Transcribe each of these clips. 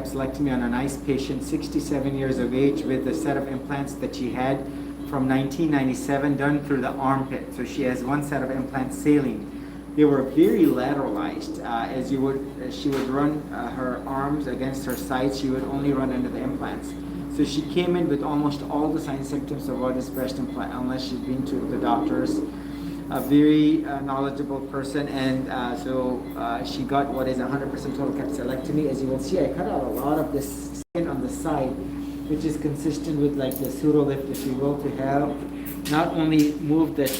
capsulectomy on a nice patient, 67 years of age, with a set of implants that she had from 1997 done through the armpit. So she has one set of implants, saline. They were very lateralized. She would run her arms against her sides, she would only run under the implants. So she came in with almost all the signs and symptoms of what is breast implant, unless she's been to the doctors. A very knowledgeable person, and she got what is 100% total capsulectomy. As you will see, I cut out a lot of this skin on the side, which is consistent with like the pseudo lift, if you will, to help not only move the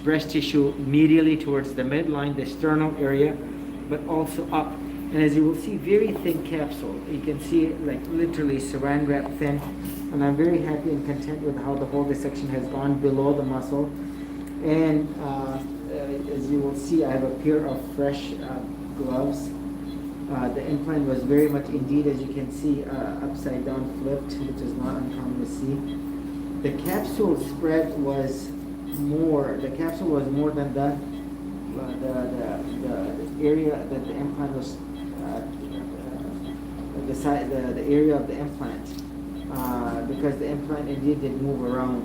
breast tissue medially towards the midline, the sternal area, but also up. And as you will see, very thin capsule. You can see like literally saran wrap thin. And I'm very happy and content with how the whole dissection has gone below the muscle. And as you will see, I have a pair of fresh gloves. The implant was very much indeed, as you can see, upside down flipped, which is not uncommon to see. The capsule spread was more. The capsule was more than the area that the implant was. The area of the implant, because the implant indeed did move around,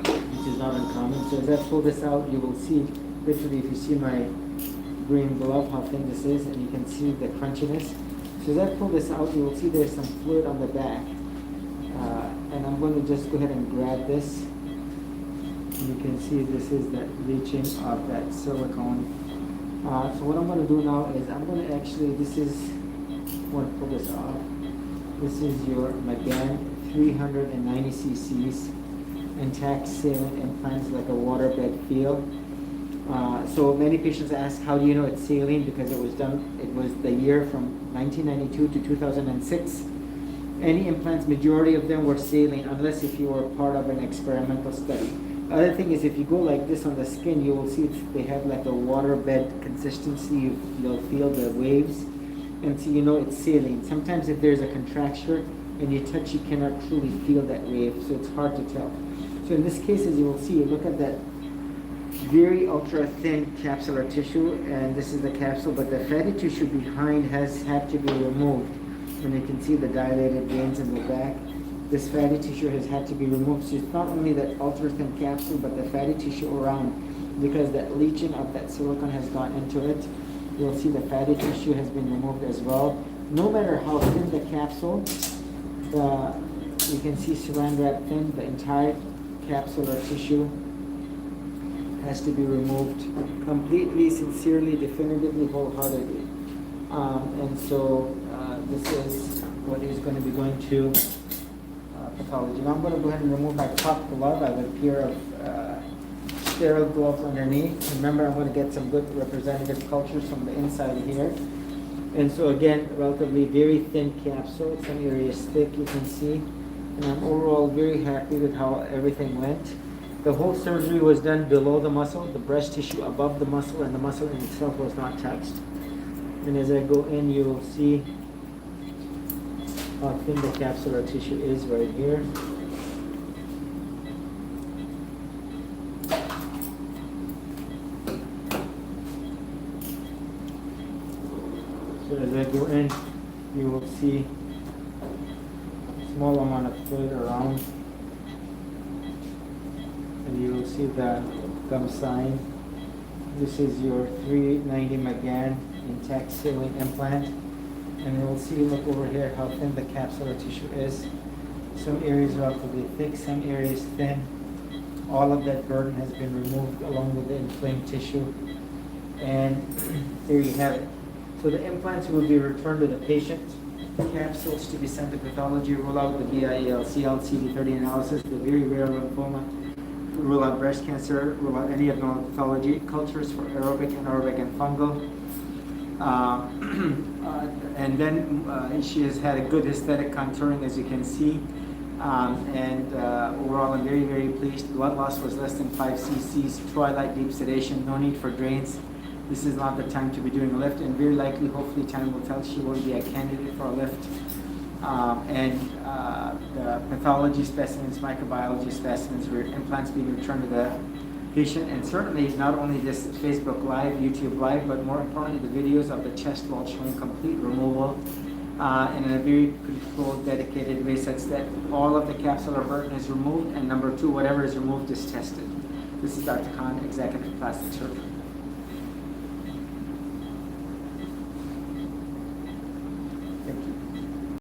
which is not uncommon. So as I pull this out, you will see, literally, if you see my green glove, how thin this is, and you can see the crunchiness. So as I pull this out, you will see there's some fluid on the back. And I'm going to just go ahead and grab this. And you can see this is the leaching of that silicone. So what I'm going to do now is I'm going to actually, I'm going to pull this off. This is your Magan 390 cc's intact saline implants, like a waterbed feel. So many patients ask, how do you know it's saline? Because it was the year from 1992 to 2006. Any implants, majority of them were saline, unless if you were part of an experimental study. Other thing is, if you go like this on the skin, you will see they have like a waterbed consistency. You'll feel the waves, and so you know it's saline. Sometimes if there's a contracture and you touch, you cannot truly feel that wave, so it's hard to tell. So in this case, as you will see, look at that very ultra thin capsular tissue, and this is the capsule, but the fatty tissue behind has had to be removed. And you can see the dilated veins in the back. This fatty tissue has had to be removed. So it's not only that ultra thin capsule, but the fatty tissue around, because that leaching of that silicone has gone into it. You'll see the fatty tissue has been removed as well. No matter how thin the capsule, you can see saran wrap thin, the entire capsular tissue has to be removed completely, sincerely, definitively, wholeheartedly. And so this is what is going to be going to pathology. Now I'm going to go ahead and remove my top glove. I have a pair of sterile gloves underneath. Remember, I'm going to get some good representative cultures from the inside here. And so again, relatively very thin capsule. Some areas thick, you can see. And I'm overall very happy with how everything went. The whole surgery was done below the muscle, the breast tissue above the muscle, and the muscle in itself was not touched. And as I go in, you will see how thin the capsular tissue is right here. So as I go in, you will see a small amount of fluid around. And you will see the gum sign. This is your 390 Magan intact saline implant. And you'll see, look over here, how thin the capsular tissue is. Some areas relatively thick, some areas thin. All of that burden has been removed along with the inflamed tissue. And there you have it. So the implants will be returned to the patient. Capsules to be sent to pathology, rule out the BIAL, CL, CD30 analysis, the very rare lymphoma, rule out breast cancer, rule out any abnormal pathology, cultures for aerobic, anaerobic, and fungal. And then she has had a good aesthetic contouring, as you can see. Overall, I'm very, very pleased. Blood loss was less than 5 cc's, twilight deep sedation, no need for drains. This is not the time to be doing a lift, and very likely, hopefully, time will tell, she won't be a candidate for a lift. The pathology specimens, microbiology specimens, implants being returned to the patient, and certainly not only this Facebook Live, YouTube Live, but more importantly, the videos of the chest wall showing complete removal and in a very controlled, dedicated way such that all of the capsular burden is removed, and number two, whatever is removed is tested. This is Dr. Khan, Executive Plastic Surgeon. Thank you.